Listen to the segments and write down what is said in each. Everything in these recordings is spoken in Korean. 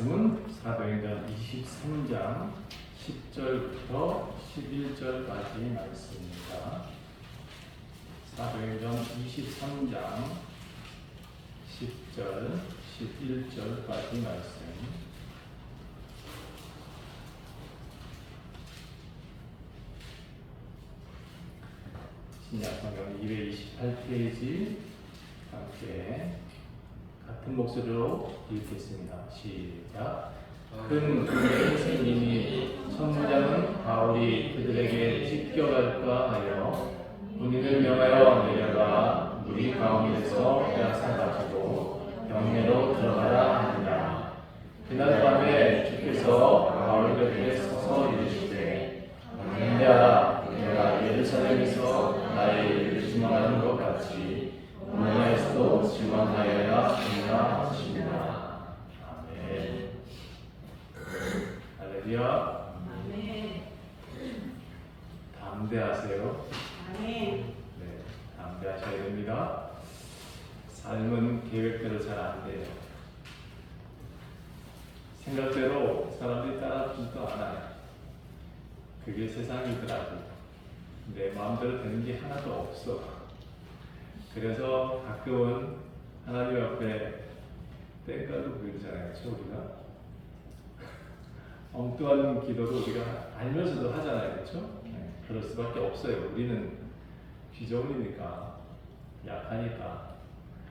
말씀은 사도행전 23장 10절부터 11절까지 말씀입니다. 사도행전 23장 10절, 11절까지 말씀. 신약성경 228페이지 함께 같은 목소리로 읽겠습니다. 시작. 큰 선생님이 천부장은 바울이 그들에게 찢겨갈까 하여 군인을 명하여 내려가 무리 가운데서 빼앗아가지고 경내로 들어가라 하니라. 그날 밤에 주께서 바울 곁에 서서 이르시되 인내하라. 내가 예루살렘에서 나의 일을 증언하는 것 같이 로마에서도 증언하여야 한다 하십니다. 아멘. 할렐루야. 아멘. 담대하세요. 아멘. 네, 담대하셔야 됩니다. 삶은 계획대로 잘 안 돼요. 생각대로 사람들이 따라주지도 않아요. 그게 세상이더라고. 내 마음대로 되는 게 하나도 없어. 그래서 가끔은 하나님 앞에 땡깡도 부리잖아요. 우리가 엉뚱한 기도도 우리가 알면서도 하잖아요. 그렇죠? 네, 그럴 수밖에 없어요. 우리는 귀족이니까, 약하니까.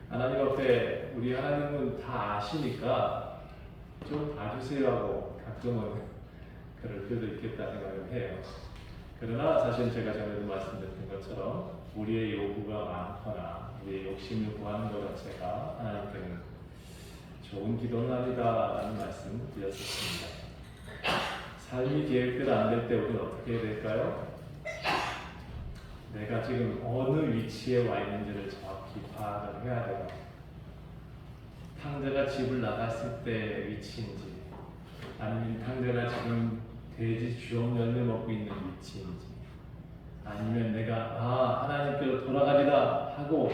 하나님 앞에 우리 하나님은 다 아시니까 좀 봐주세요 하고 가끔은 그럴 때도 있겠다 생각을 해요. 그러나 사실 제가 전에도 말씀드린 것처럼 우리의 요구가 많거나 우리의 욕심을 구하는 것 자체가 하나님께는 좋은 기도는 아니다라는 말씀을 드렸었습니다. 삶이 계획대로 안 될 때 우리는 어떻게 해야 될까요? 내가 지금 어느 위치에 와 있는지를 정확히 파악을 해야 돼요. 탕자가 집을 나갔을 때 위치인지, 아니면 탕자가 지금 돼지 주홍 열매 먹고 있는 위치인지, 아니면 내가 하나님께로 돌아가리라 하고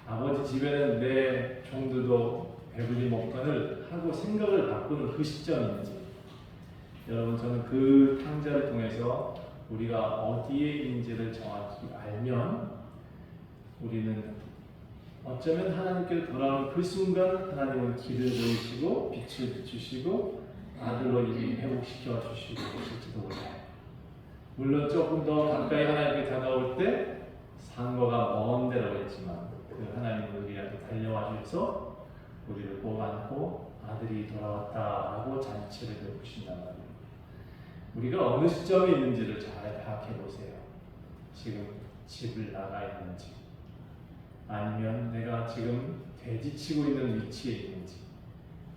아버지 집에는 내 종들도 배불리 먹거늘 하고 생각을 바꾸는 그 시점인지. 여러분, 저는 그 탕자를 통해서 우리가 어디에 있는지를 정확히 알면 우리는 어쩌면 하나님께로 돌아오는 그 순간 하나님은 길을 보이시고 빛을 비추시고 아들로 이미 회복시켜 주시고 계실지도 몰라요. 물론 조금 더 가까이 하나님께 다가올 때 상거가 먼 데라고 했지만 그 하나님은 우리한테 달려와 주셔서 우리를 꼭 안고 아들이 돌아왔다라고 잔치를 베푸신단 말이에요. 우리가 어느 시점에 있는지를 잘 파악해 보세요. 지금 집을 나가 있는지, 아니면 내가 지금 돼지치고 있는 위치에 있는지,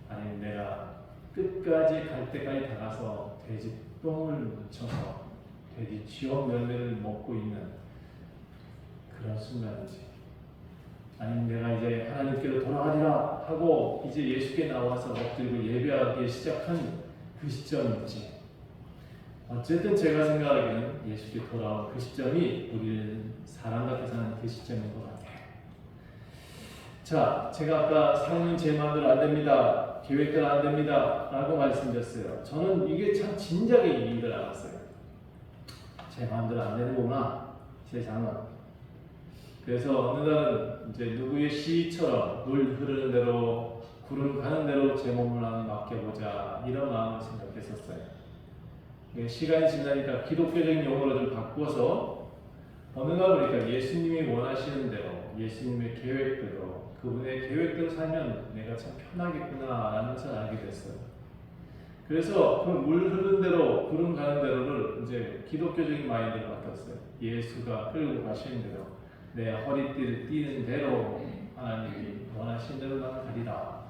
아니면 내가 끝까지 갈 때까지 다가서 돼지 똥을 묻혀서 돼지 쥐업 열매를 먹고 있는 그런 순간인지, 아니면 내가 이제 하나님께로 돌아가리라 하고 이제 예수께 나와서 엎드리고 예배하기 시작한 그 시점인지. 어쨌든 제가 생각하기에는 예수께 돌아온 그 시점이 우리는 사람답게 사는 그 시점인 것 같아요. 자, 제가 아까 삶은 제 마음대로 안 됩니다, 계획대로 안 됩니다 라고 말씀드렸어요. 저는 이게 참 진작에 이익을 알았어요. 제 마음대로 안 되는구나, 세상은. 그래서 어느 날은 이제 누구의 시처럼 물 흐르는 대로 구름 가는 대로 제 몸을 나는 맡겨보자, 이런 마음을 생각했었어요. 시간이 지나니까 기독교적인 용어로 좀 바꿔서 어느 날 보니까 예수님이 원하시는 대로, 예수님의 계획대로, 그분의 계획대로 살면 내가 참 편하겠구나 라는 것을 알게 됐어요. 그래서 그 물 흐르는 대로 구름 가는 대로를 이제 기독교적인 마인드로 바꿨어요. 예수가 끌고 가시는 대로, 내 허리띠를 띠는 대로 하나님이 원하시는 대로 나는 가리라.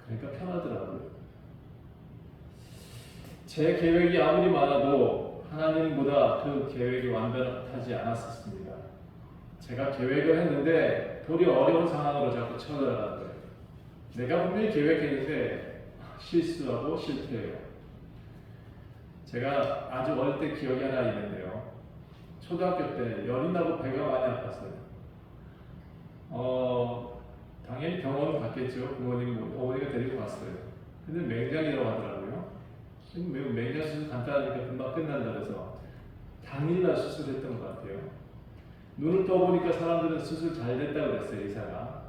그러니까 편하더라고요. 제 계획이 아무리 많아도 하나님보다 그 계획이 완벽하지 않았었습니다. 제가 계획을 했는데 도리어 어려운 상황으로 자꾸 쳐들어가는 거예요. 내가 분명히 계획했는데 실수하고 실패해요. 제가 아주 어릴 때 기억이 하나 있는데요. 초등학교 때 열이 나고 배가 많이 아팠어요. 당연히 병원 갔겠죠. 부모님, 어머니가 데리고 갔어요. 근데 맹장이라고 하더라고요. 매우 맹장 수술 간단하니까 금방 끝난다 그래서 당일날 수술했던 것 같아요. 눈을 떠보니까 사람들은 수술 잘 됐다고 그랬어요, 의사가.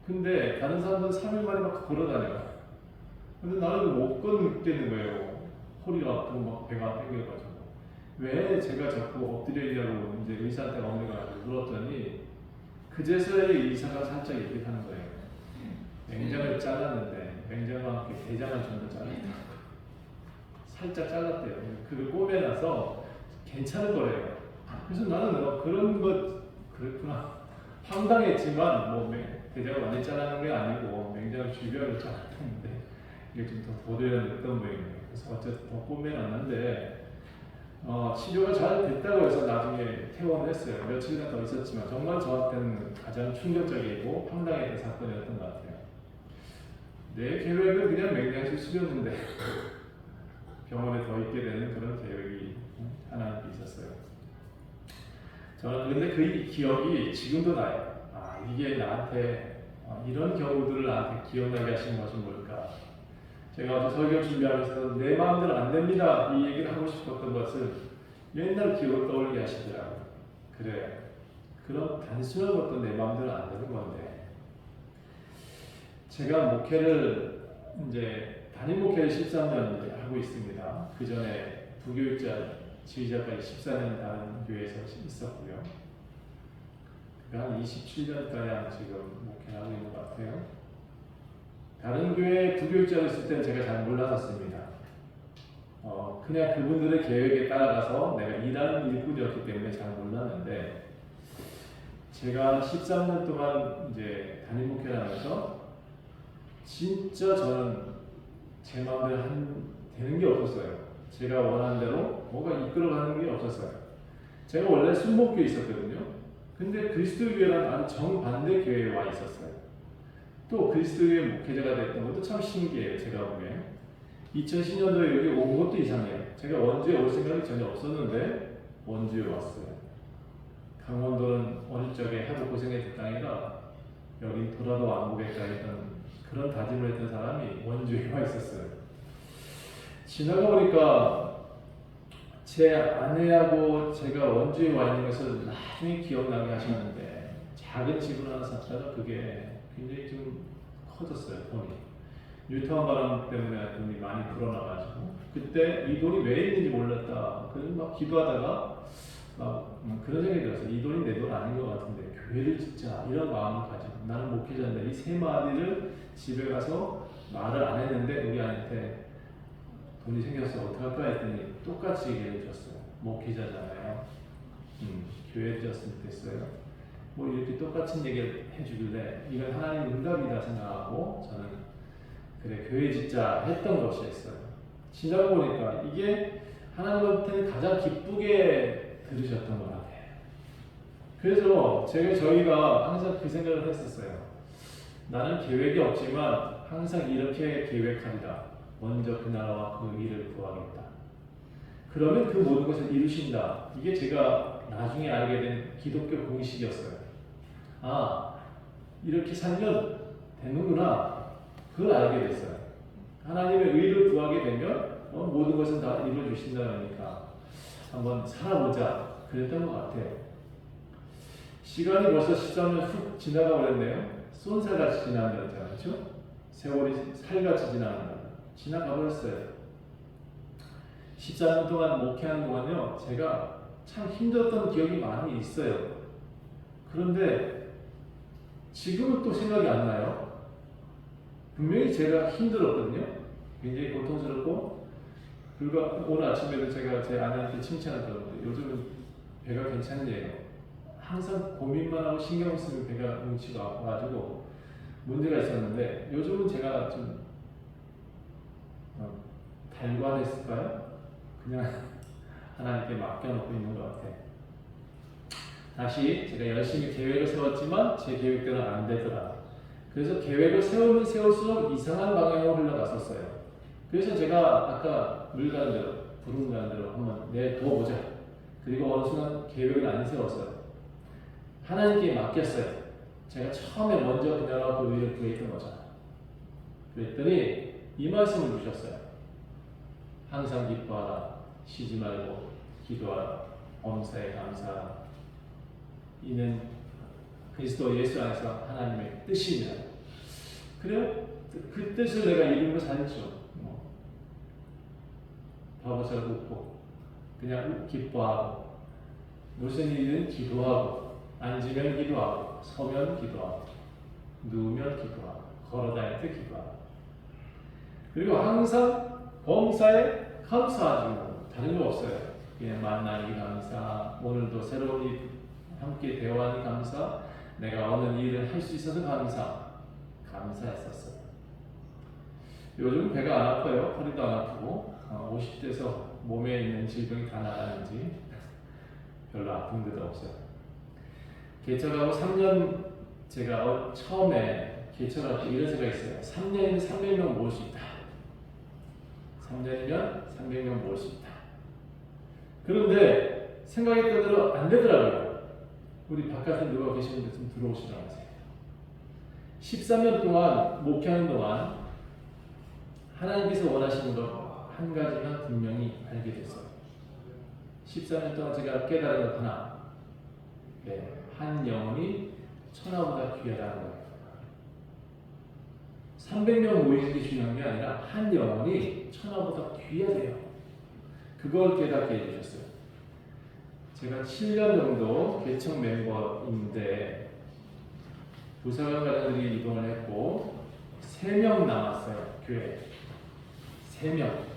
근데 다른 사람들은 3일 만에 막 걸어다녀요. 근데 나는 못 걷겠는 거예요. 허리가 아프고 막 배가 땡겨가지고. 왜 제가 자꾸 엎드려 있냐고 이제 의사한테 어머니가 물었더니 그제서야 의사가 살짝 얘기를 하는 거예요. 맹장을 잘랐는데 맹장과 함께 대장을 좀 더 잘랐다. 살짝 잘랐대요. 그걸 꼬매놔서 괜찮은 거래요. 그래서 나는 그런 것 그렇구나 황당했지만 뭐 대장을 완전히 잘라는 게 아니고 맹장 주변을 잘랐는데 이게 좀 더 도려냈던 모양이에요. 그래서 어쨌든 더 꼬매놨는데 치료가 잘 됐다고 해서 나중에 퇴원을 했어요. 며칠이나 더 있었지만 정말 저한테는 가장 충격적이고 황당했던 사건이었던 것 같아요. 내 계획은 그냥 맹장 수술이었는데 병원에 더 있게 되는 그런 계획이 하나 있었어요. 저는 근데 그 기억이 지금도 나요. 이게 나한테 이런 경우들을 나한테 기억나게 하신 것이 뭘까? 제가 어제 설교 준비하면서 내 마음대로 안 됩니다 이 얘기를 하고 싶었던 것을 옛날 기억을 떠올리게 하시더라고요. 그래, 그런 단순한 것도 내 마음대로 안 되는 건데 제가 목회를 이제 담임 목회를 13년 하고 있습니다. 그 전에 부교육자 지휘자까지 14년 다른 교회에서 있었고요. 한 27년가량 지금 목회를 하고 있는 것 같아요. 다른 교회 부교육자로 있을 때는 제가 잘 몰랐었습니다. 그냥 그분들의 계획에 따라가서 내가 일하는 일꾼이었기 때문에 잘 몰랐는데 제가 13년 동안 이제 담임 목회를 하면서 진짜 저는 제 마음대로 되는 게 없었어요. 제가 원하는 대로 뭐가 이끌어가는 게 없었어요. 제가 원래 순복교에 있었거든요. 근데 그리스도교회랑 아주 정반대 교회에 와 있었어요. 또 그리스도교회 목회자가 됐던 것도 참 신기해요. 제가 보면 2010년도에 여기 온 것도 이상해요. 제가 원주에 올 생각이 전혀 없었는데 원주에 왔어요. 강원도는 어릴 적에 하도 고생했던 땅이라 여긴 돌아도 안 보겠다 했던 그런 다짐을 했던 사람이 원주에 와 있었어요. 지나가 보니까 제 아내하고 제가 원주에 와 있는 것을 나중에 기억나게 하셨는데 작은 집을 하나 샀다가 그게 굉장히 좀 커졌어요. 돈이 뉴타운 바람 때문에 돈이 많이 불어나가지고 그때 이 돈이 왜 있는지 몰랐다. 그래서 막 기도하다가 막 그런 생각이 들었어요. 이 돈이 내 돈 아닌 것 같은데 교회를 짓자 이런 마음을 가지고 나는 목회자인데 이 세 마디를 집에 가서 말을 안 했는데 우리 아내한테 돈이 생겼어 어떡할까 했더니 똑같이 얘기해 줬어요. 목회자잖아요. 교회 지었으면 됐어요. 뭐 이렇게 똑같은 얘기를 해주길래 이건 하나님의 응답이다 생각하고 저는 그래 교회 짓자 했던 것이었어요. 지나고 보니까 이게 하나님한테는 가장 기쁘게 들으셨던 것 같아요. 그래서 저희가 항상 그 생각을 했었어요. 나는 계획이 없지만 항상 이렇게 계획한다. 먼저 그 나라와 그 일을 구하겠다. 그러면 그 모든 것을 이루신다. 이게 제가 나중에 알게 된 기독교 공식이었어요. 이렇게 살면 되는구나. 그걸 알게 됐어요. 하나님의 의를 구하게 되면 모든 것은 다 이루어주신다니까 한번 살아보자. 그랬던 것 같아요. 시간이 벌써 13년 훅 지나가 버렸네요. 쏜살같이 지나간다고 했잖아요. 그렇죠? 세월이 살같이 지나가 버렸어요. 14년 동안 목회하는 동안요, 제가 참 힘들었던 기억이 많이 있어요. 그런데 지금은 또 생각이 안 나요. 분명히 제가 힘들었거든요. 굉장히 고통스럽고, 오늘 아침에도 제가 제 아내한테 칭찬을 들었는데 요즘은 배가 괜찮네요. 항상 고민만 하고 신경 쓰면 배가 뭉치고 아파가지고 문제가 있었는데 요즘은 제가 좀 달관했을까요? 그냥 하나님께 맡겨놓고 있는 것 같아요. 다시 제가 열심히 계획을 세웠지만 제 계획대로 안 되더라. 그래서 계획을 세우면 세울수록 이상한 방향으로 흘러갔었어요. 그래서 제가 아까 물 가는 대로, 부른 가는 대로 한번 내둬보자. 그리고 어느 순간 계획을 안 세웠어요. 하나님께 맡겼어요. 제가 처음에 먼저 그녀와 그 의를 구했던 거잖아요. 그랬더니 이 말씀을 주셨어요. 항상 기뻐하라. 쉬지 말고 기도하라. 범사에 감사하라. 이는 그리스도 예수 안에서 하나님의 뜻입니다. 그래요? 그 뜻을 내가 이루고 살죠. 바보처럼 웃고 그냥 기뻐하고 무슨 일이든 기도하고 앉으면 기도하고 서면 기도하고 누우면 기도하고 걸어다닐 때 기도하고 그리고 항상 범사에 감사하죠. 다른 거 없어요. 그냥 만나기 감사, 오늘도 새로운 일 함께 대화하니 감사, 내가 오늘 일을 할 수 있어서 감사했었어요. 요즘 배가 안 아파요. 허리도 안 아프고 50대에서 몸에 있는 질병이 다 나가는지 별로 아픈 데도 없어요. 개척하고 3년 제가 처음에 개척할 때 이런 생각이 있어요. 3년이면 300명 모을 수 있다. 3년이면 300명 모을 수 있다. 그런데 생각했던 대로 안 되더라고요. 우리 바깥에 누가 계시는데 좀 들어오시라고 하세요. 13년 동안 목회하는 동안 하나님께서 원하시는 것 한 가지만 분명히 알게 됐어요. 14년 동안 제가 깨달은 것 하나, 한 영혼이 천하보다 귀하다는 거예요. 300명 모이는 게 중요한 게 아니라 한 영혼이 천하보다 귀하대요. 그걸 깨닫게 해주셨어요. 제가 7년 정도 개척 멤버인데 부사관 가정들이 이동을 했고 3명 남았어요. 교회 3명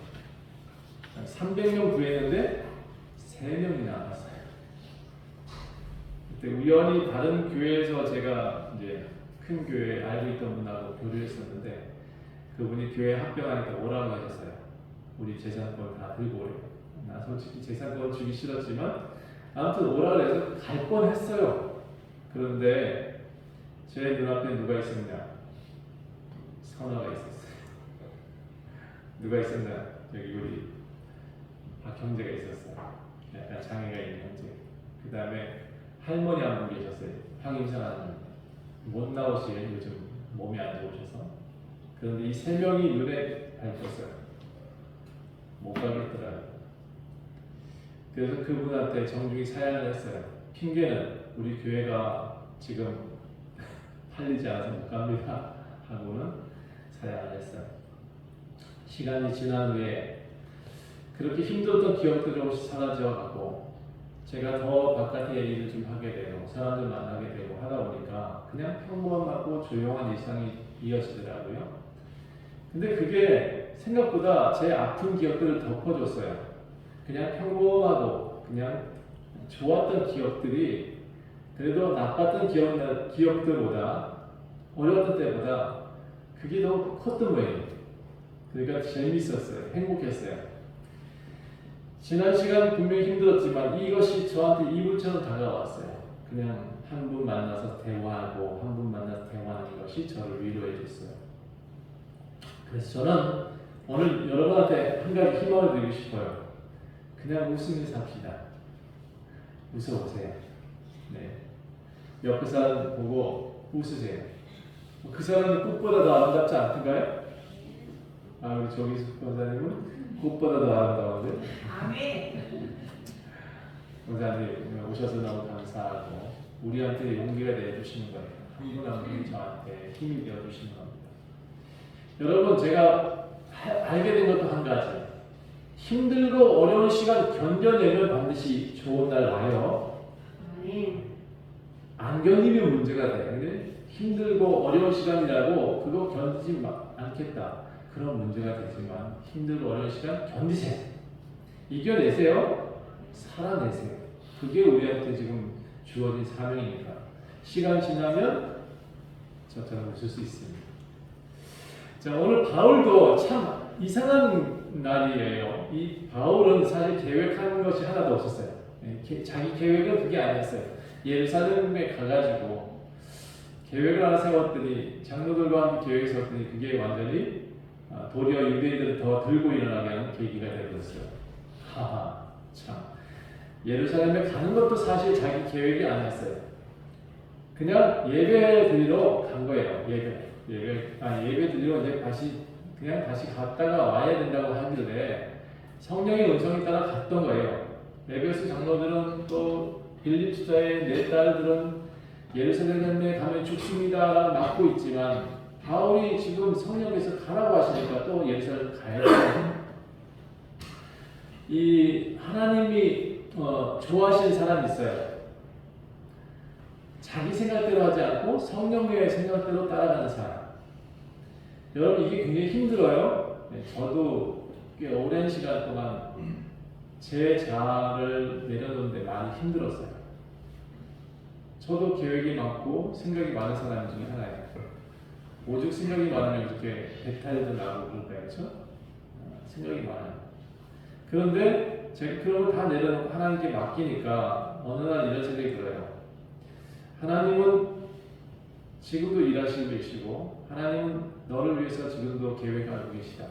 300명 구했는데 3명이 남았어요. 그때 우연히 다른 교회에서 제가 이제 큰 교회 알고 있던 분하고 교류를 했었는데 그분이 교회 합병하니까 오라고 하셨어요. 우리 재산권 다 들고 오래요. 나 솔직히 재산권 주기 싫었지만 아무튼 오라고 해서 갈 뻔했어요. 그런데 제 눈앞에 누가 있었냐? 선화가 있었어요. 누가 있었냐? 여기 우리 형제가 있었어요. 약간 장애가 있는 형제. 그 다음에 할머니 한 분 계셨어요. 황임상하는 못 나오시는 요즘 몸이 안 좋으셔서. 그런데 이 3명이 눈에 밟혔어요. 못 가겠더라고요. 그래서 그분한테 정중히 사양을 했어요. 핑계는 우리 교회가 지금 팔리지 않아서 못 갑니다 하고는 사양을 했어요. 시간이 지난 후에 그렇게 힘들었던 기억들이 혹시 사라져가고 제가 더 바깥에 일을 좀 하게 되고 사람들 만나게 되고 하다 보니까 그냥 평범하고 조용한 일상이 이어지더라고요. 근데 그게 생각보다 제 아픈 기억들을 덮어줬어요. 그냥 평범하고 그냥 좋았던 기억들이 그래도 나빴던 기억들보다 어려웠던 때보다 그게 더 컸던 거예요. 그러니까 재밌었어요. 행복했어요. 지난 시간 분명히 힘들었지만 이것이 저한테 이불처럼 다가왔어요. 그냥 한 분 만나서 대화하고 한 분 만나서 대화하는 것이 저를 위로해 줬어요. 그래서 저는 오늘 여러분한테 한 가지 희망을 드리고 싶어요. 그냥 웃으면서 삽시다. 웃어보세요. 네. 옆에 사람 보고 웃으세요. 그 사람이 꽃보다 더 아름답지 않던가요? 우리 조기숙 권사님은 꽃보다 더 아름다운데? 아멘. 권사님 오셔서 너무 감사하고 우리한테 용기가 내주시는 거예요. 한 분 한 분이 저한테 힘이 되어주시는 겁니다. 여러분 제가 알게 된 것도 한 가지. 힘들고 어려운 시간 견뎌내면 반드시 좋은 날 와요. 안 견디면 문제가 돼. 근데 힘들고 어려운 시간이라고 그거 견디지 않겠다. 그런 문제가 되지만 힘들고 어려운 시간 견디세요. 이겨내세요. 살아내세요. 그게 우리한테 지금 주어진 사명이니까. 시간 지나면 저처럼 웃을 수 있습니다. 자, 오늘 바울도 참 이상한 날이에요. 이 바울은 사실 계획하는 것이 하나도 없었어요. 자기 계획은 그게 아니었어요. 예루살렘에 가가지고 계획을 하나 세웠더니 장로들과 함께 계획을 세웠더니 그게 완전히 도리어 유대인들을 더 들고 일어나게 하는 계기가 되었어요. 하하, 참. 예루살렘에 가는 것도 사실 자기 계획이 아니었어요. 그냥 예배 드리러 간 거예요. 예배 드리러 이제 다시 갔다가 와야 된다고 하길래 성령의 음성에 따라 갔던 거예요. 에베소 장로들은 또 빌립 지사의 네 딸들은 예루살렘에 가면 죽습니다 막고 있지만 바울이 지금 성령께서 가라고 하시니까 또 예루살렘 가야 돼요. 이 하나님이 좋아하시는 사람이 있어요. 자기 생각대로 하지 않고 성령의 생각대로 따라가는 사람. 여러분 이게 굉장히 힘들어요. 저도 꽤 오랜 시간 동안 제 자아를 내려놓는데 많이 힘들었어요. 저도 계획이 많고 생각이 많은 사람 중에 하나예요. 오죽 생각이 많으면 이렇게 배탈도 나고 그럴까요? 그렇죠? 생각이 많아요. 그런데 제가 그런 걸 다 내려놓고 하나님께 맡기니까 어느 날 이런 생각이 들어요. 하나님은 지금도 일하시고 계시고 하나님은 너를 위해서 지금도 계획하고 계시다.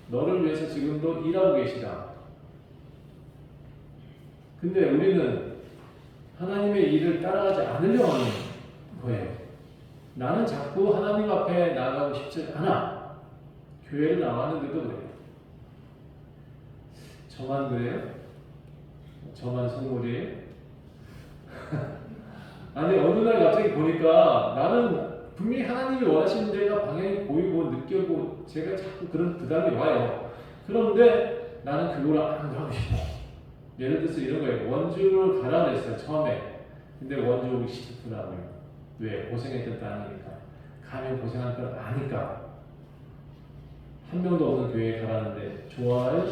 너를 위해서 지금도 일하고 계시다. 근데 우리는 하나님의 일을 따라가지 않으려고 하는 거예요. 나는 자꾸 하나님 앞에 나가고 싶지 않아. 교회를 나왔는데도 그래요. 저만 그래요? 저만 속물이에요? 아니 어느 날 갑자기 보니까 나는 분명히 하나님이 원하시는 데가 방향이 보이고 느껴고 제가 자꾸 그런 부담이 와요. 그런데 나는 그걸 안 가고 싶어. 예를 들어서 이런 거예요. 원주를 가라 그랬어요 처음에. 근데 원주 오기 싫더라고요. 왜? 고생했던 땅이니까. 가면 고생할 걸 아니까. 한 명도 없는 교회에 가라는데 좋아요?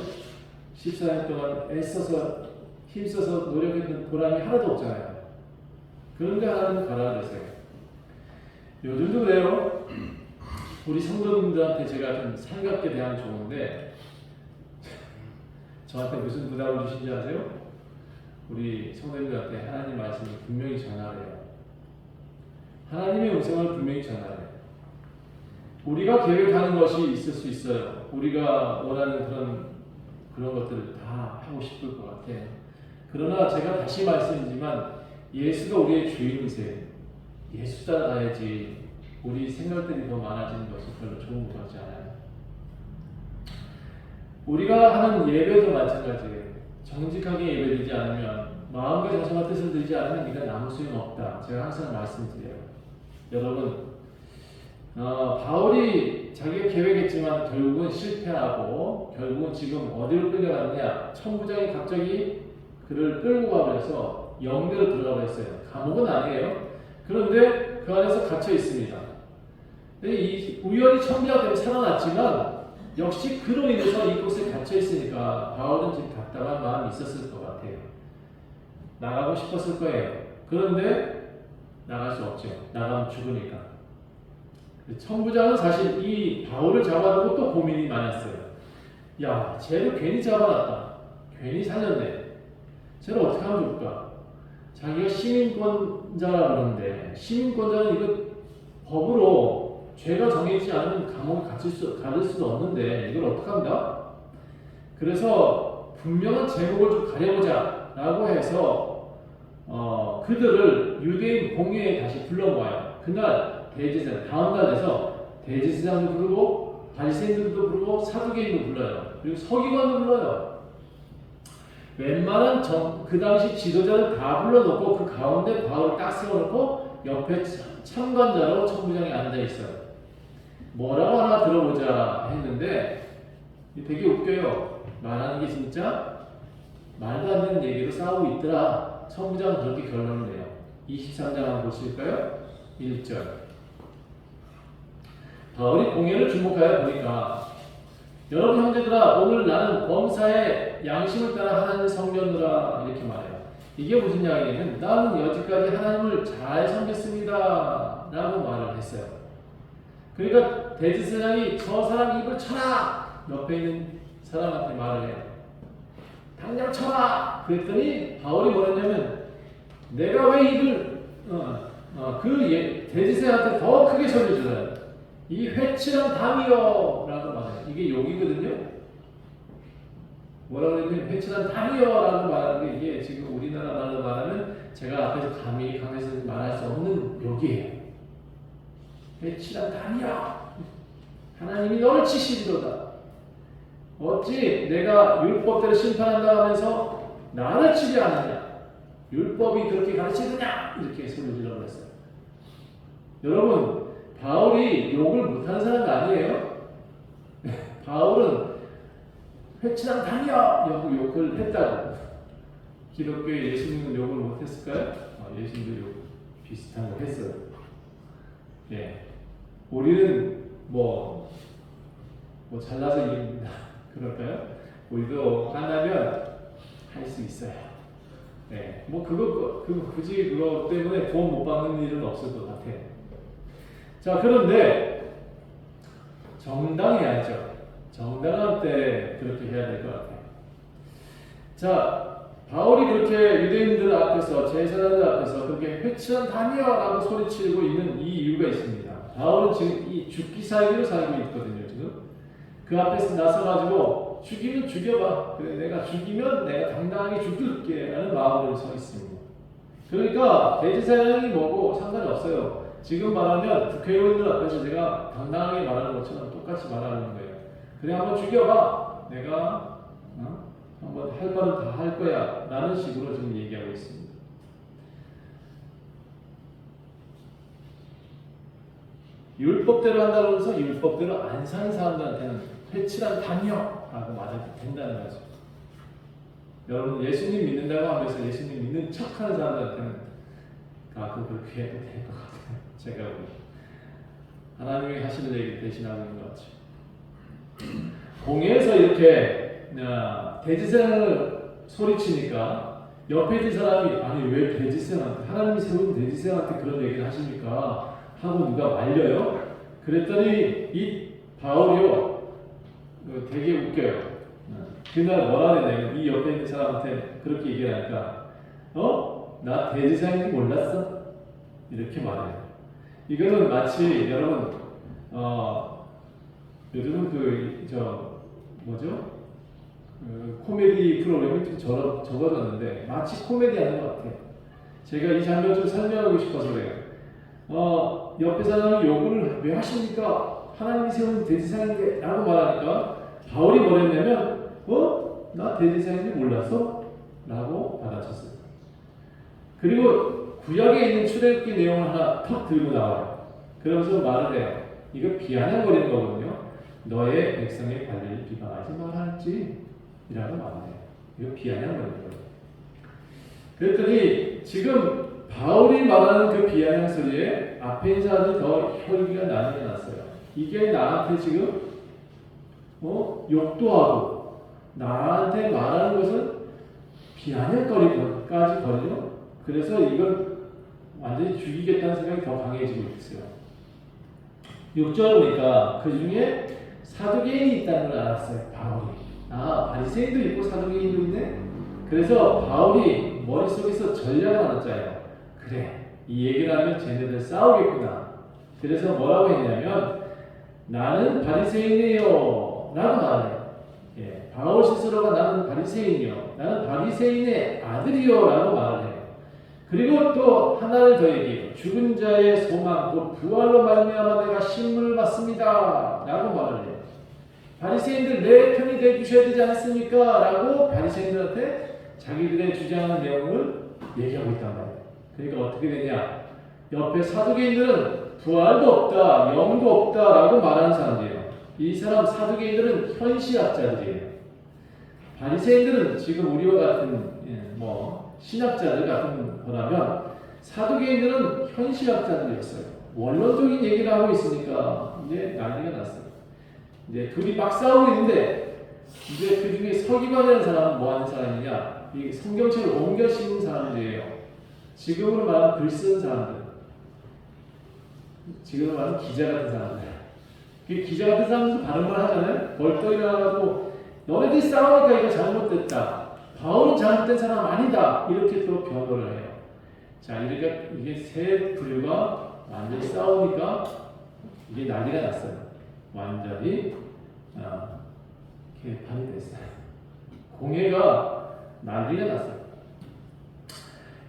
14년 동안 애써서 힘써서 노력했던 보람이 하나도 없잖아요. 그런데 하나님 가라 그랬어요. 요즘도 그래요. 우리 성도님들한테 제가 좀 살갑게 대하면 좋은데 저한테 무슨 부담을 주신지 아세요? 우리 성도님들한테 하나님 말씀을 분명히 전하래요. 하나님의 음성을 분명히 전하래요. 우리가 계획하는 것이 있을 수 있어요. 우리가 원하는 그런 것들을 다 하고 싶을 것 같아요. 그러나 제가 다시 말씀드리지만 예수가 우리의 주인이세요. 예수 따라가야지 우리 생각들이 더 많아지는 것은 별로 좋은 것 같지 않아요. 우리가 하는 예배도 마찬가지예요. 정직하게 예배드리지 않으면 마음과 정성과 뜻을 드리지 않으면 네가 아무 소용없다. 제가 항상 말씀드려요. 여러분 바울이 자기가 계획했지만 결국은 실패하고 결국은 지금 어디로 끌려갔느냐. 천부장이 갑자기 그를 끌고 가버려서 영대로 들어가 버렸어요. 감옥은 아니에요. 그런데 그 안에서 갇혀 있습니다. 우연히 천부장 때문에 살아났지만 역시 그로 인해서 이곳에 갇혀 있으니까 바울은 지금 답답한 마음이 있었을 것 같아요. 나가고 싶었을 거예요. 그런데 나갈 수 없죠. 나가면 죽으니까. 천부장은 사실 이 바울을 잡아두고 또 고민이 많았어요. 야, 쟤를 괜히 잡아놨다. 괜히 살렸네. 쟤를 어떻게 하면 좋을까? 자기가 시민권자라 그러는데 시민권자는 이거 법으로 죄가 정해지지 않으면 감옥에 갇을 수도 없는데 이걸 어떻게 합니다? 그래서 분명한 제목을 좀 가려보자 라고 해서 그들을 유대인 공회에 다시 불러모아요. 그날 대제사장, 다음 날 돼서 대제사장도 부르고 바리새인들도 부르고 사두개인도 불러요. 그리고 서기관도 불러요. 웬만한 그 당시 지도자를 다 불러놓고 그 가운데 바울을 딱 세워놓고 옆에 참관자로 천부장이 앉아있어요. 뭐라고 하나 들어보자 했는데 되게 웃겨요. 말하는 게 진짜 말도 안 되는 얘기로 싸우고 있더라. 천부장은 그렇게 결론을 내요. 23장 한번 보실까요? 1절. 바울이 공회를 주목하여 보니까 여러분 형제들아 오늘 나는 범사의 양심을 따라 하나님을 섬겼노라 이렇게 말해요. 이게 무슨 이야기냐면 나는 여지까지 하나님을 잘 섬겼습니다 라고 말을 했어요. 그러니까 대제사장이 저 사람 입을 쳐라 옆에 있는 사람한테 말을 해요. 당장 쳐라 그랬더니 바울이 뭐랬냐면 내가 왜 입을 대제사장한테 더 크게 소리를 질러요. 이 회칠한 담이여 라고 말해요. 이게 욕이거든요. 뭐라고 했냐면 회칠한 담이여 라고 말하는 게 이게 지금 우리나라 말로 말하면 제가 앞에서 감히 강해서 말할 수 없는 묘기예요. 해치란 단이야. 하나님이 너를 치시리로다. 어찌 내가 율법대로 심판한다 하면서 나를 치지 않느냐? 율법이 그렇게 가르치느냐? 이렇게 소리를 질러버렸어요. 여러분, 바울이 욕을 못하는 사람이 아니에요. 바울은 회치란 단이야! 욕을 했다고. 기독교에 예수님은 욕을 못했을까요? 예수님도 욕 비슷한 거 했어요. 예. 우리는 뭐 잘나서 이깁니다. 그럴까요? 우리도 하나면 할 수 있어요. 네, 뭐 그거 굳이 그거 때문에 구원 못 받는 일은 없을 것 같아요. 자, 그런데 정당해야죠. 정당한 때 그렇게 해야 될 것 같아요. 자, 바울이 그렇게 유대인들 앞에서 제사장들 앞에서 그렇게 회치란 단이여라고 소리치고 있는 이 이유가 있습니다. 바울은 지금 이 죽기 살기로 살고 있거든요. 지금 그 앞에서 나서가지고 죽이면 죽여봐. 그래, 내가 죽이면 내가 당당하게 죽일게 라는 마음으로 서 있습니다. 그러니까 대제사장이 뭐고 상관이 없어요. 지금 말하면 국회의원들 앞에서 제가 당당하게 말하는 것처럼 똑같이 말하는 거예요. 그래, 한번 죽여봐. 내가 한번 할 말은 다 할 거야 라는 식으로 지금 얘기하고 있습니다. 율법대로 한다고 해서 율법대로 안 사는 사람들한테는 회치란 단이여라고 맞아도 된다는 거죠. 여러분, 예수님 믿는다고 하면서 예수님 믿는 척하는 사람들한테는 그렇게 해도 될 것 같아요. 제가 하나님이 하시는 얘기 대신하는 것 같죠. 공회에서 이렇게 대지생을 소리치니까 옆에 있는 사람이 아니 왜 대지생한테 하나님이 세운 대지생한테 그런 얘기를 하십니까? 하고 누가 말려요. 그랬더니 이 바울이요 되게 웃겨요. 그날 뭐라 그랬냐, 이 옆에 있는 사람한테 그렇게 얘기를 하니까 나 대지생인지 몰랐어? 이렇게 말해요. 이거는 마치 여러분 요즘은 코미디 프로그램이 좀 적어졌는데 마치 코미디 하는 것 같아요. 제가 이 장면 좀 설명하고 싶어서 그래요. 옆에 사람이 욕을 왜 하십니까? 하나님이 세운 대지상인데 라고 말하니까 바울이 뭐랬냐면 나 대지상인지 몰랐어? 라고 받아쳤어요. 그리고 구약에 있는 출애굽기 내용을 하나 턱 들고 나와요. 그러면서 말을 해요. 이거 비아냥거리는 거거든요. 너의 백성의 관리를 비방하지 말았지 이라고 말해요. 이거 비아냥거리는 거예요. 그랬더니 지금 바울이 말하는 그 비아냥 소리에 앞에 있는 사람이 더 혈기가 나뉘어 났어요. 이게 나한테 지금 욕도 하고 나한테 말하는 것은 비아냥거리기까지 거리죠. 그래서 이걸 완전히 죽이겠다는 생각이 더 강해지고 있어요. 6절 보니까 그 중에 사두개인이 있다는 걸 알았어요. 바울이. 바리새인도 있고 사두개인도 있네. 그래서 바울이 머릿속에서 전략을 하나 짜요. 그래, 이 얘기를 하면 쟤네들 싸우겠구나. 그래서 뭐라고 했냐면 나는 바리새인이에요 라고 말해요. 예, 바울 스스로가 나는 바리새인이요, 나는 바리새인의 아들이요 라고 말을 해요. 그리고 또 하나를 더 얘기해요. 죽은 자의 소망, 곧 부활로 말미암아 내가 신문을 받습니다 라고 말을 해요. 바리새인들 내 편이 되어주셔야 되지 않습니까? 라고 바리새인들한테 자기들의 주장하는 내용을 얘기하고 있단 말이에요. 그러니까 어떻게 되냐, 옆에 사두개인들은 부활도 없다, 영도 없다 라고 말하는 사람들이에요. 이 사람 사두개인들은 현시학자들이에요. 바리새인들은 지금 우리와 같은 신학자들 같은 거라면 사두개인들은 현시학자들이었어요. 원론적인 얘기를 하고 있으니까 이제 난리가 났어요. 이제 둘이 막 싸우고 있는데 이제 그 중에 서기관이라는 사람은 뭐 하는 사람이냐, 이 성경책을 옮겨 씌우는 사람들이에요. 지금으로 말하면 글 쓰는 사람들, 지금으로 말하면 기자 같은 사람들. 기자 같은 사람들도 다른 말 하잖아요. 벌떡 일어나가지고 너네들이 싸우니까 이거 잘못됐다, 바울은 잘못된 사람 아니다, 이렇게 또 변호를 해요. 자, 이게 세 부류가 완전히 싸우니까 이게 난리가 났어요. 완전히 개판이 됐어요. 공회가 난리가 났어요.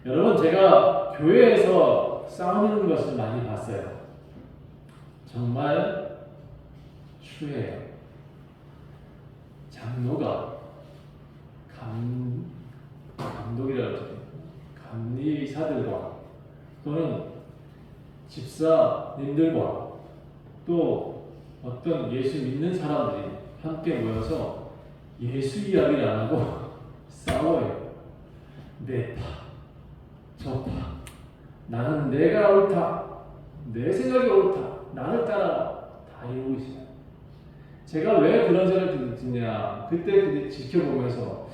여러분, 제가 교회에서 싸우는 것을 많이 봤어요. 정말 추해요. 장로가 감독이라고 하죠. 감리사들과 또는 집사님들과 또 어떤 예수 믿는 사람들이 함께 모여서 예수 이야기를 안 하고 싸워요. 내 파, 저 파, 나는 내가 옳다, 내 생각이 옳다, 나를 따라와, 다 이러고 있어요. 제가 왜 그런 생각을 듣냐, 그때 지켜보면서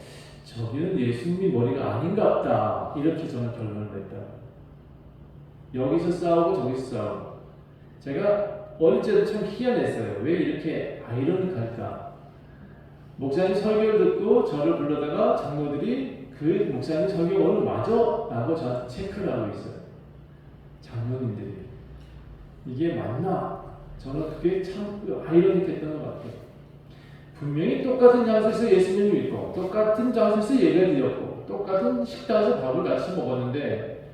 저기는 예수님이 머리가 아닌갑다, 이렇게 저는 결론을 냈다. 여기서 싸우고 저기서 싸우고. 제가 어릴 때도 참 희한했어요. 왜 이렇게 아이러니할까? 목사님 설교를 듣고 저를 불러다가 장로들이 그 목사님 설교 오늘 맞아? 라고 저한테 체크를 하고 있어요. 장로님들이. 이게 맞나? 저는 그게 참 아이러니했던 것 같아요. 분명히 똑같은 장소에서 예수님을 믿고 똑같은 장소에서 예배를 드렸고 똑같은 식당에서 밥을 같이 먹었는데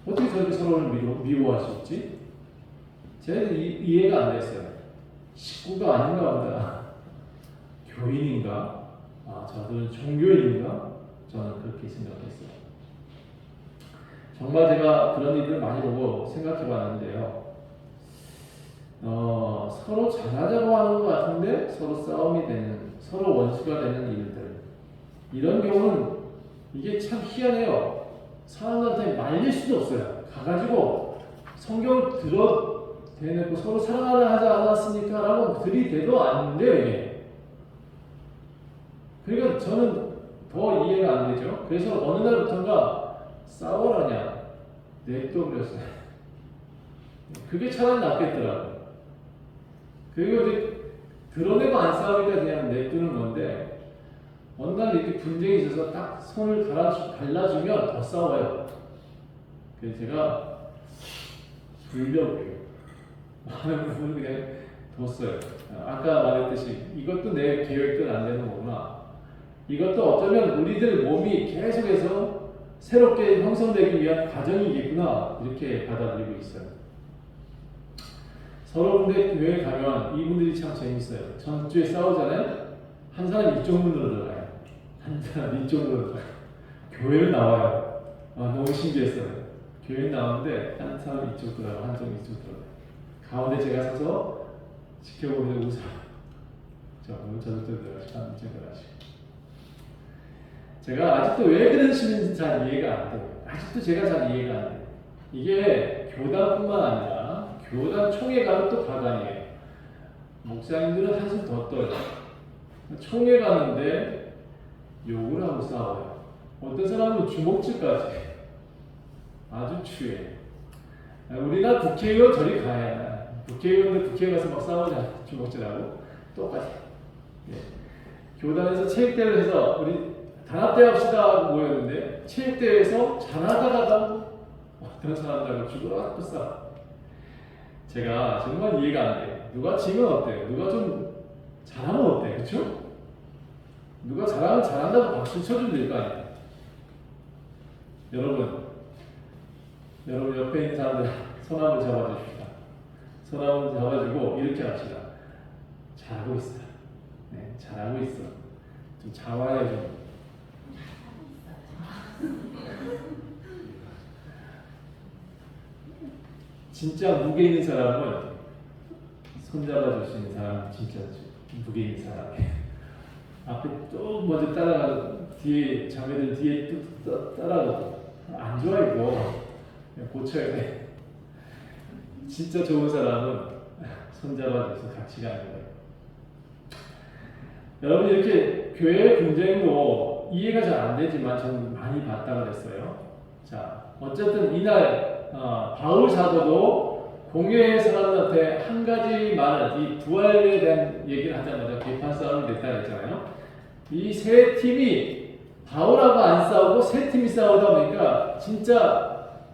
어떻게 저렇게 서로를 미워할 수 있지? 제가 이해가 안 됐어요. 식구가 아닌가 보다. 교인인가? 저들은 종교인인가? 저는 그렇게 생각했어요. 정말 제가 그런 일을 많이 보고 생각해 봤는데요. 서로 잘하자고 하는 것 같은데 서로 싸움이 되는, 서로 원수가 되는 일들. 이런 경우는 이게 참 희한해요. 사람들한테 말릴 수도 없어요. 가가지고 성경을 대놓고 서로 사랑하라 하지 않았습니까? 라고 들이대도 안 돼요, 이게. 그러니까 저는 더 이해가 안 되죠. 그래서 어느 날부터인가 싸워라냐 냅둬 버렸어요. 그게 차라리 낫겠더라고요. 그리고 이제 드러내고 안 싸우니까 그냥 냅두는 건데 어느 날 이렇게 분쟁이 있어서 딱 손을 갈라주면 더 싸워요. 그래서 제가 불려고요. 많은 부분을 그냥 뒀어요. 아까 말했듯이 이것도 내 계획대로 안 되는 거구나. 이것도 어쩌면 우리들 몸이 계속해서 새롭게 형성되기 위한 과정이겠구나, 이렇게 받아들이고 있어요. 서로 근데 교회에 가면 이분들이 참 재밌어요. 전주에 싸우잖아요. 한 사람 이쪽 문으로 들어가요. 한 사람 이쪽 문으로 들어가요. 교회를 나와요. 너무 신기했어요. 교회 나오는데 한 사람 이쪽 들어가고 한 사람 이쪽 들어가요. 가운데 제가 서서 지켜보면서 웃어요. 저쪽 들어가시고 이쪽 들어가시고. 제가 아직도 왜 그러시는지 잘 이해가 안 돼요. 아직도 제가 잘 이해가 안 돼요. 이게 교단뿐만 아니라 교단 총회 가면 또 가관이에요. 목사님들은 한숨 더 떠요. 총회 가는데 욕을 하고 싸워요. 어떤 사람은 주먹질까지. 아주 추해. 우리나라 국회의원 저리 가야. 국회의원들 국회에 가서 막 싸우자. 주먹질하고 똑같아. 네. 교단에서 체육대회를 해서 우리 단합대 합시다 모였는데 체육대회에서 잘하다가도 어떤 사람들하고 죽어갖고 싸워. 제가 정말 이해가 안 돼요. 누가 지면 어때요? 누가 좀 잘하면 어때요? 그쵸? 누가 잘하면 잘한다고 박수 쳐주면 될 거 아니에요? 여러분 옆에 있는 사람들 손 한번 잡아주십시다. 손 한번 잡아주고 이렇게 합시다. 잘하고 있어. 네, 잘하고 있어. 좀 자화해 좀. 진짜 무게 있는 사람은 손잡아줄 수 있는 사람, 진짜 무게 있는 사람이에요. 앞에 쭉 먼저 따라가고 뒤에 자매들 뒤에 또 따라가고 안 좋아 이거. 고쳐야 돼. 진짜 좋은 사람은 손잡아줘서 같이 가는 거예요. 여러분 이렇게 교회 분쟁도 이해가 잘 안 되지만 저는 많이 봤다 그랬어요. 자, 어쨌든 이날 바울 사도도 공회의 사람들한테 한 가지 말을, 이 부활에 대한 얘기를 하자마자 개판 싸움이 됐다 그랬잖아요. 이 세 팀이 바울하고 안 싸우고 세 팀이 싸우다 보니까 진짜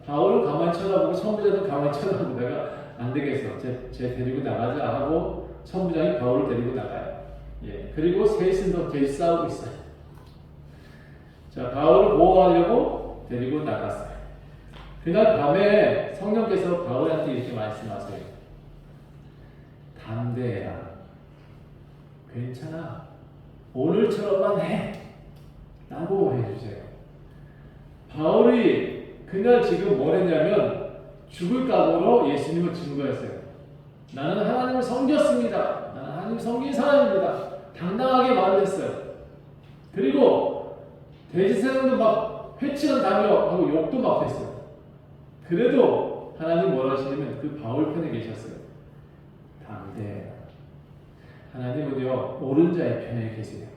바울을 가만히 쳐다보고 천부장도 가만히 쳐다보다가 안 되겠어. 쟤 데리고 나가자 하고 천부장이 바울을 데리고 나가요. 예, 그리고 셋은 더 계속 싸우고 있어요. 자, 바울을 보호하려고 데리고 나갔어요. 그날 밤에 성령께서 바울한테 이렇게 말씀하세요. 담대해라. 괜찮아. 오늘처럼만 해. 라고 해주세요. 바울이 그날 지금 뭘 했냐면 죽을 각오로 예수님을 증거했어요. 나는 하나님을 섬겼습니다. 나는 하나님 섬긴 사람입니다. 당당하게 말을 했어요. 그리고 대제사장도 막 회치는 다며 하고 욕도 막 했어요. 그래도 하나님 뭐라 하시냐면 그 바울 편에 계셨어요. 담대해라. 하나님은요 오른자의 편에 계세요.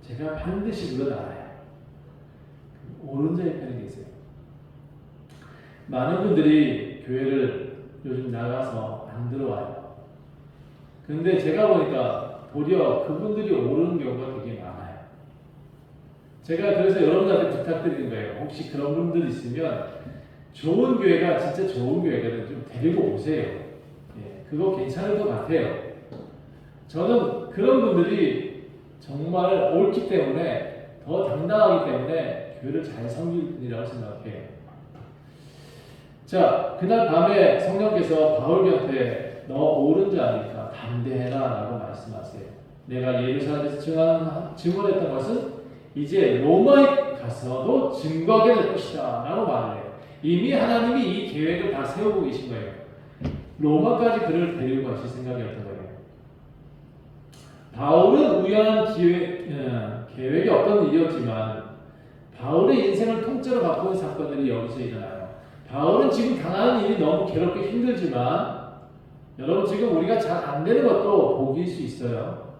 제가 반드시 물러나요. 오른자의 편에 계세요. 많은 분들이 교회를 요즘 나가서 안 들어와요. 근데 제가 보니까 도리어 그분들이 오르는 경우가 되게 많아요. 제가 그래서 여러분들한테 부탁드리는 거예요. 혹시 그런 분들 있으면 좋은 교회가 진짜 좋은 교회거든 좀 데리고 오세요. 예, 그거 괜찮을 것 같아요. 저는 그런 분들이 정말 옳기 때문에 더 당당하기 때문에 교회를 잘 섬길 분이라고 생각해요. 자, 그날 밤에 성령께서 바울 곁에 너 옳은 자니까 담대해라 라고 말씀하세요. 내가 예루살렘에서 증언했던 것은 이제 로마에 가서도 증거하게 될 것이다 라고 말을 해요. 이미 하나님이 이 계획을 다 세우고 계신 거예요. 로마까지 그를 데리고 가실 생각이었던 거예요. 바울은 우연한 계획이 없던 일이었지만 바울의 인생을 통째로 바꾸는 사건들이 여기서 일어나요. 바울은 지금 당하는 일이 너무 괴롭고 힘들지만 여러분 지금 우리가 잘 안 되는 것도 복일 수 있어요.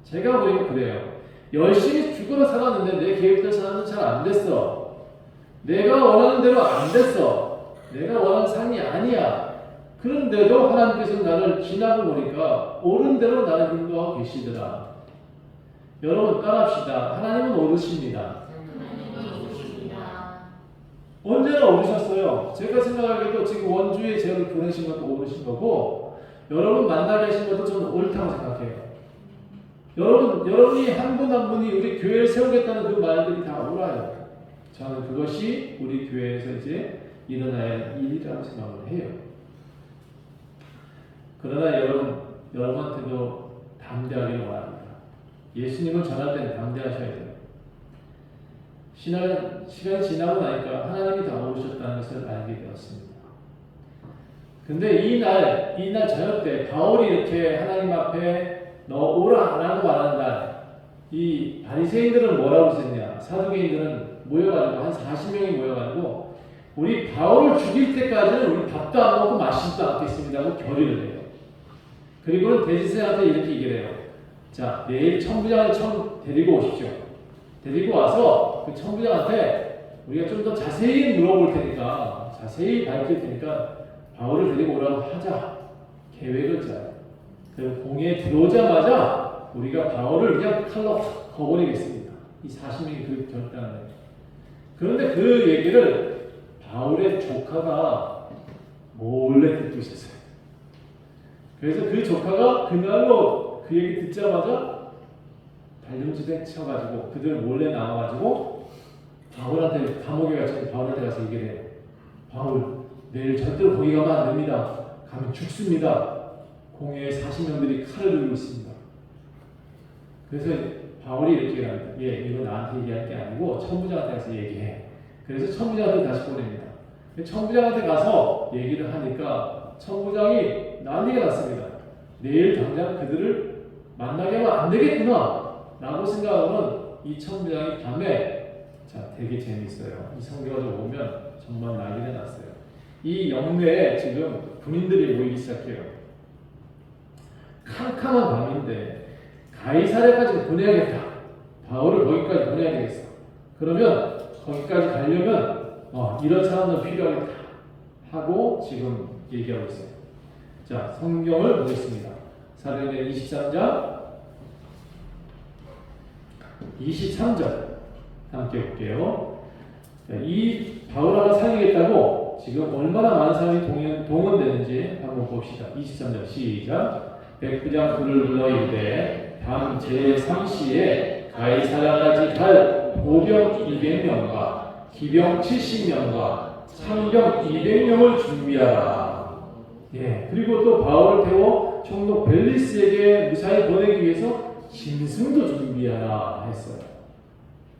제가 보기엔 그래요. 열심히 죽으러 살았는데 내 계획대로 살았는데 잘 안 됐어. 내가 원하는 대로 안 됐어. 내가 원하는 삶이 아니야. 그런데도 하나님께서 나를 지나고 보니까 옳은 대로 나를 인도하고 계시더라. 여러분 따라합시다. 하나님은 옳으십니다. 언제나 오르셨어요. 제가 생각하기에도 지금 원주에 저를 보내신 것도 오르신 거고 여러분 만나게 하신 것도 저는 옳다고 생각해요. 여러분이 한 분 한 분이 우리 교회를 세우겠다는 그 말들이 다 옳아요. 저는 그것이 우리 교회에서 이제 일어나야 할 일이라고 생각을 해요. 그러나 여러분한테도 담대하기를 원합니다. 예수님을 전할 때는 담대하셔야 돼요. 시간이 지나고 나니까 하나님이 다 오르셨다는 것을 알게 되었습니다. 근데 이날 저녁 때 바울이 이렇게 하나님 앞에 너 오라 라고 말하는 날 이 바리새인들은 뭐라고 했냐? 사두개인들은 모여가지고 한 40명이 모여가지고 우리 바울을 죽일 때까지는 우리 밥도 안 먹고 마시지도 않겠습니다 하고 결의를 해요. 그리고는 대제사장한테 이렇게 얘기를 해요. 자, 내일 천부장을 데리고 오십시오. 데리고 와서 그 천부장한테 우리가 좀 더 자세히 물어볼 테니까, 자세히 밝힐 테니까 바울을 데리고 오라고 하자. 계획을 짜요. 그리고 공회에 들어오자마자 우리가 바울을 그냥 칼로 거버리겠습니다. 이 40명이 그 결단을 해요. 그런데 그 얘기를 바울의 조카가 몰래 듣고 있었어요. 그래서 그 조카가 그날로 그 얘기 듣자마자 발령지대 쳐가지고 그들 몰래 나와가지고 바울한테 감옥에 갇혀서 바울한테 가서 얘기를 해요. 바울 내일 절대로 거기 가면 안 됩니다. 가면 죽습니다. 공회에 40명들이 칼을 들고 있습니다. 그래서 바울이 이렇게 얘기합니다. 예, 이거 나한테 얘기할 게 아니고 천부장한테 가서 얘기해. 그래서 천부장한테 다시 보냅니다. 천부장한테 가서 얘기를 하니까 천부장이 난리가 났습니다. 내일 당장 그들을 만나게 하면 안 되겠구나 라고 생각하고는 이 천부장이 밤에 되게 재밌어요. 이 성경을 보면 정말 난리가 났어요. 이 영내에 지금 군인들이 모이기 시작해요. 캄캄한 밤인데 가이사랴까지 보내야겠다. 바울을 거기까지 보내야 되겠어. 그러면 거기까지 가려면 이런 사람도 필요하겠다 하고 지금 얘기하고 있어요. 자, 성경을 보겠습니다. 사도행전 23장 23절 함께 볼게요. 자, 이 바울을 살리겠다고 지금 얼마나 많은 사람이 동원되는지 한번 봅시다. 23절 시작. 백부장 불을 불러 이르되 밤 제3시에 가이사랴까지 갈 보병 200명과 기병 70명과 상병 200명을 준비하라. 예, 그리고 또 바울을 태워 총독 벨리스에게 무사히 보내기 위해서 짐승도 준비하라 했어요.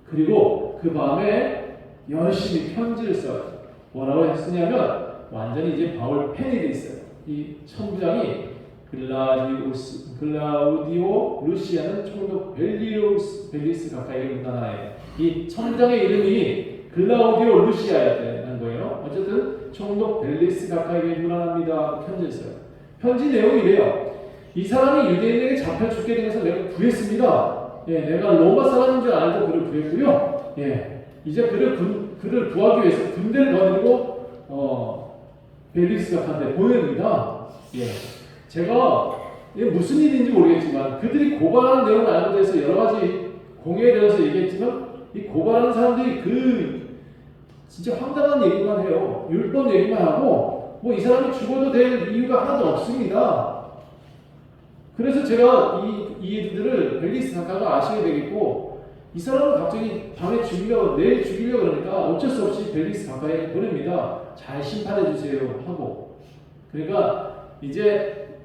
그리고 그 밤에 열심히 편지를 써요. 뭐라고 했으냐면 완전히 이제 바울 팬이 돼 있어요. 이 천부장이 글라우디오 루시아는 총독 벨리스 가까이에 문하나에 이 천부장의 이름이 글라우디오 루시아였다는 거예요. 어쨌든 총독 벨리스 가까이에 문안합니다. 편지를 써요. 편지 내용이 이래요. 이 사람이 유대인에게 잡혀 죽게 되면서 내가 구했습니다. 예, 내가 로마 사람인 줄 알고 그를 구했고요. 예, 이제 그를 구하기 위해서 군대를 거느리고 벨리스 가까이에 보냅니다. 예, 제가 이게 무슨 일인지 모르겠지만 그들이 고발하는 내용을 알고 돼서 여러 가지 공예에 대해서 얘기했지만 이 고발하는 사람들이 진짜 황당한 얘기만 해요. 율법 얘기만 하고 뭐 이 사람이 죽어도 될 이유가 하나도 없습니다. 그래서 제가 이 일들을 벨리스 작가가 아시게 되겠고 이 사람은 갑자기 밤에 내일 죽이려고 그러니까 어쩔 수 없이 벨리스 작가에게 보냅니다. 잘 심판해 주세요 하고. 그러니까 이제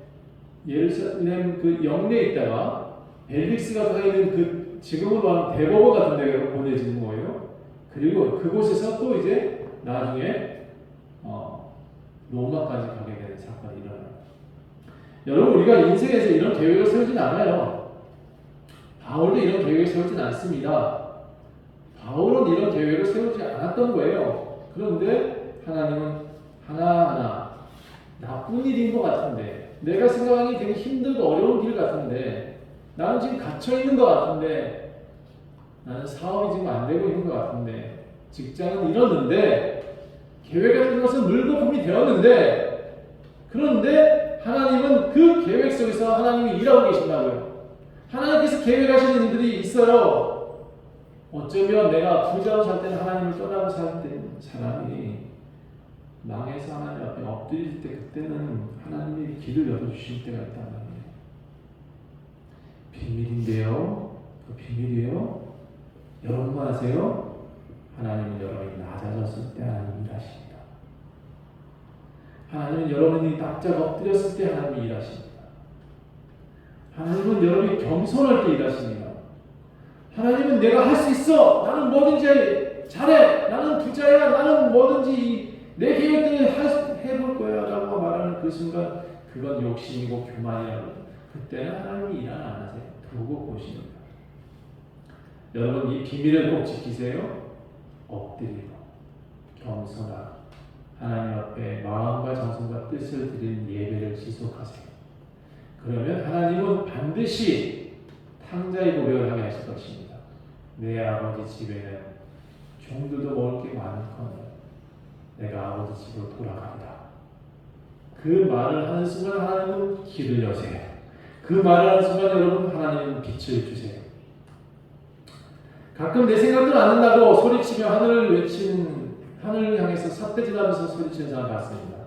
예루살렘 그 영내에 있다가 벨리스가 가 있는 그 지금으로 말하면 대법원 같은 데로 보내지는 거예요. 그리고 그곳에서 또 이제 나중에 로마까지 가게 되는 사건이 일어나요. 여러분, 우리가 인생에서 이런 계획을 세우진 않아요. 바울도 이런 계획을 세우진 않습니다. 바울은 이런 계획을 세우지 않았던 거예요. 그런데 하나님은 하나하나 나쁜 일인 것 같은데, 내가 생각하기 되게 힘들고 어려운 길 같은데, 나는 지금 갇혀 있는 것 같은데, 나는 사업이 지금 안 되고 있는 것 같은데, 직장은 잃었는데, 계획했던 것은 물거품이 되었는데, 그런데 하나님은 그 계획 속에서 하나님이 일하고 계신다고요. 하나님께서 계획하시는 일들이 있어요. 어쩌면 내가 부자로 살 때는 하나님을 떠나고 살 때는 사람이 망해서 하나님 앞에 엎드릴 때 그때는 하나님이 길을 열어주실 때가 있단 말이에요. 비밀인데요. 그 비밀이에요. 여러분만 아세요? 하나님은 여러분이 낮아졌을 때 하나님이 일하십니다. 하나님은 여러분이 납작 엎드렸을 때 하나님이 일하십니다. 하나님은 여러분이 겸손할 때 일하십니다. 하나님은 내가 할 수 있어! 나는 뭐든지 잘해! 나는 부자야! 나는 뭐든지 내 계획대로 해볼 거야! 라고 말하는 그 순간 그건 욕심이고 교만이라고. 그때는 하나님이 일 안 하세요. 두고 보시는 거예요. 여러분, 이 비밀을 꼭 지키세요. 엎드리고 겸손하고 하나님 앞에 마음과 정성과 뜻을 드리는 예배를 지속하세요. 그러면 하나님은 반드시 탕자의 고백을 하게 하실 것입니다. 내 아버지 집에는 종들도 먹을 게 많거늘 내가 아버지 집으로 돌아갑니다. 그 말을 하는 순간 하나님은 길을 여세요. 그 말을 하는 순간 여러분 하나님은 빛을 주세요. 가끔 내 생각도 안 된다고 소리치며 하늘을 향해서 삿대질하면서 소리치는 사람 같습니다.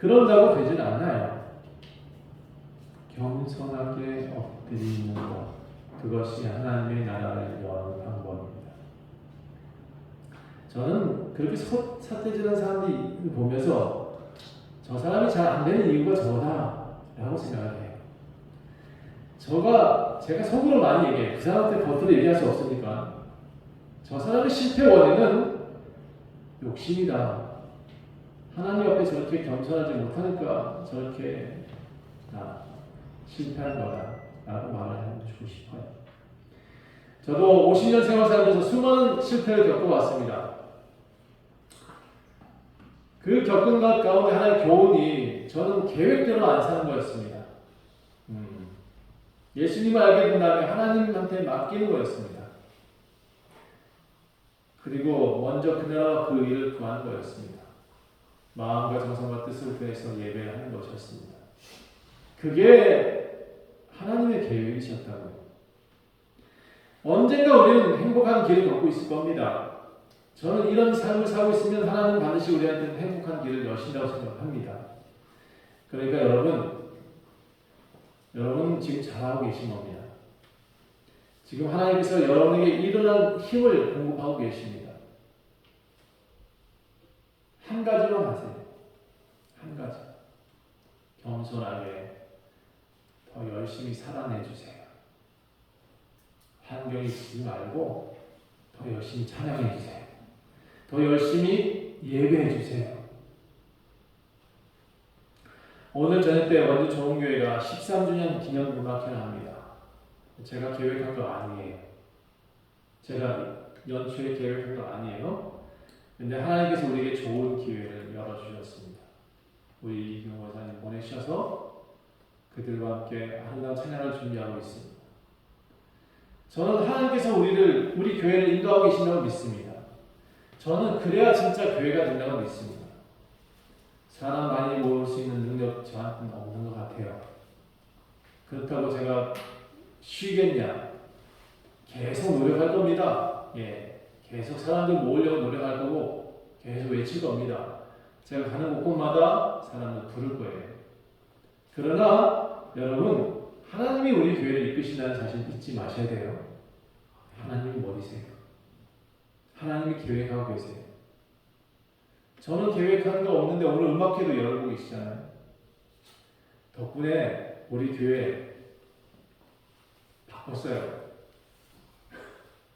그런다고 되지는 않아요. 겸손하게 엎드리는 것, 그것이 하나님의 나라를 여는 방법입니다. 저는 그렇게 삿대질하는 사람들이 보면서 저 사람이 잘 안 되는 이유가 저다라고 생각을 해요. 제가 속으로 많이 얘기해요. 그 사람한테 겉으로 얘기할 수 없으니까. 저 사람의 실패 원인은 욕심이다. 하나님 앞에 저렇게 겸손하지 못하니까 저렇게 실패한 거다 라고 말을 해주고 싶어요. 저도 50년 생활 살면서 수많은 실패를 겪어왔습니다. 그 겪은 것 가운데 하나의 교훈이 저는 계획대로 안 사는 거였습니다. 예수님을 알게 된 다음에 하나님한테 맡기는 거였습니다. 그리고 먼저 그 나라와 그 일을 구하는 거였습니다. 마음과 정성과 뜻을 다해서 예배를 하는 것이었습니다. 그게 하나님의 계획이셨다고요. 언젠가 우리는 행복한 길을 걷고 있을 겁니다. 저는 이런 삶을 살고 있으면 하나님은 반드시 우리한테는 행복한 길을 여신다고 생각합니다. 그러니까 여러분 지금 잘하고 계신 겁니다. 지금 하나님께서 여러분에게 일어난 힘을 공급하고 계십니다. 한 가지만 하세요. 한 가지. 겸손하게 더 열심히 살아내주세요. 환경이 지지 말고 더 열심히 찬양해주세요. 더 열심히 예배해주세요. 오늘 저녁 때 원주 좋은교회가 13주년 기념 음악회를 합니다. 제가 계획한 거 아니에요. 제가 연초에 계획한 거 아니에요. 근데 하나님께서 우리에게 좋은 기회를 열어주셨습니다. 우리 이경 원사님 보내셔서 그들과 함께 아름다운 찬양을 준비하고 있습니다. 저는 하나님께서 우리 교회를 인도하고 계신다고 믿습니다. 저는 그래야 진짜 교회가 된다고 믿습니다. 사람 많이 모을 수 있는 능력 저한테는 없는 것 같아요. 그렇다고 제가 쉬겠냐? 계속 노력할 겁니다. 예, 계속 사람들 모으려고 노력할 거고 계속 외칠 겁니다. 제가 가는 곳곳마다 사람을 부를 거예요. 그러나 여러분, 하나님이 우리 교회를 이끄신다는 사실 잊지 마셔야 돼요. 하나님이 머리세요. 하나님이 계획하고 계세요. 저는 계획하는 거 없는데 오늘 음악회도 열고 계시잖아요. 덕분에 우리 교회 바꿨어요.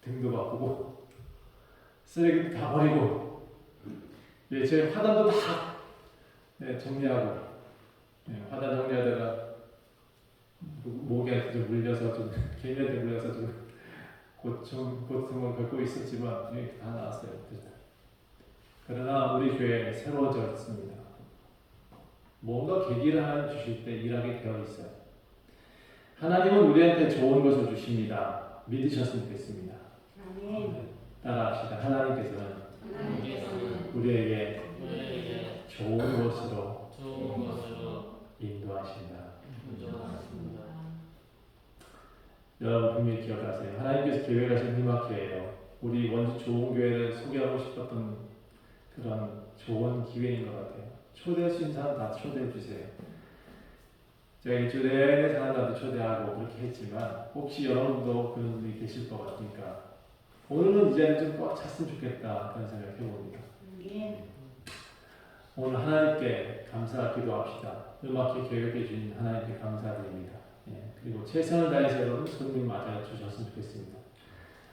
등도 바꾸고 쓰레기도 다 버리고, 예, 제 화단도 다 정리하고, 예, 화단 정리하다가 모기한테 좀 물려서 좀 개미한테 물려서 좀 고통을 겪고 있었지만 예, 다 나았어요. 그러나 우리 교회 새로워졌습니다. 뭔가 계기를 하나 주실 때 일하게 되어 있어요. 하나님은 우리한테 좋은 것을 주십니다. 믿으셨으면 좋겠습니다. 따라합시다. 하나님께서는 우리에게 좋은 것으로 인도하신다. 여러분 분명히 기억하세요. 하나님께서 계획하신 음악회예요. 우리 원주 좋은 교회를 소개하고 싶었던 그런 좋은 기회인 것 같아요. 초대할 수 있는 사람 다 초대해 주세요. 제가 일주일 내내 사람들한테 초대하고 그렇게 했지만 혹시 여러분도 그런 분이 계실 것 같으니까 오늘은 이 자리 좀 꽉 찼으면 좋겠다 그런 생각을 해봅니다. 오늘 하나님께 감사 기도합시다. 음악회 계획해 주신 하나님께 감사드립니다. 예, 그리고 최선을 다해서 여러분 손님 맞아 주셨으면 좋겠습니다.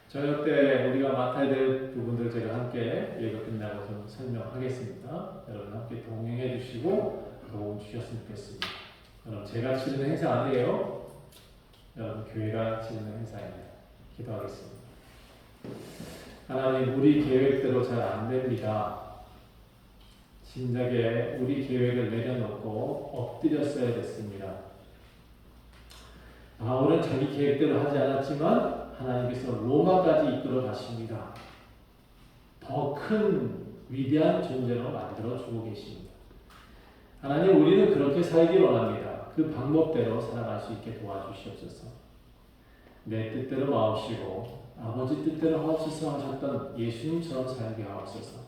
저녁 때 우리가 맡아야 될 부분들 제가 함께 예배 끝나고 좀 설명하겠습니다. 여러분 함께 동행해 주시고 도움 주셨으면 좋겠습니다. 여러분 제가 치르는 행사 아니에요. 여러분 교회가 치르는 행사입니다. 기도하겠습니다. 하나님, 우리 계획대로 잘 안 됩니다. 진작에 우리 계획을 내려놓고 엎드렸어야 됐습니다. 바울은 자기 계획대로 하지 않았지만 하나님께서 로마까지 이끌어 가십니다. 더 큰 위대한 존재로 만들어 주고 계십니다. 하나님, 우리는 그렇게 살기 원합니다. 그 방법대로 살아갈 수 있게 도와주시옵소서. 내 뜻대로 마옵시고 아버지 뜻대로 하옵소서 하셨던 예수님처럼 살게 하옵소서.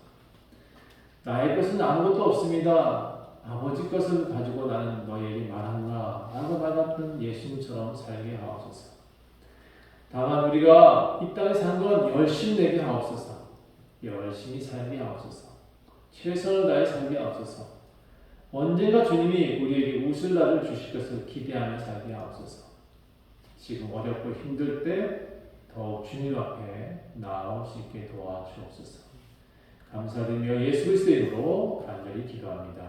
나의 것은 아무것도 없습니다. 아버지 것을 가지고 나는 너희에게 말한다 라고 말했던 예수님처럼 살게 하옵소서. 다만 우리가 이 땅에 사는 건 열심히 내게 하옵소서. 열심히 살게 하옵소서. 최선을 다해 살게 하옵소서. 언젠가 주님이 우리에게 웃을 날을 주실 것을 기대하며 살게 하옵소서. 지금 어렵고 힘들 때 더욱 주님 앞에 나아올 수 있게 도와주옵소서. 감사드리며 예수 그리스도의 이름으로 간절히 기도합니다.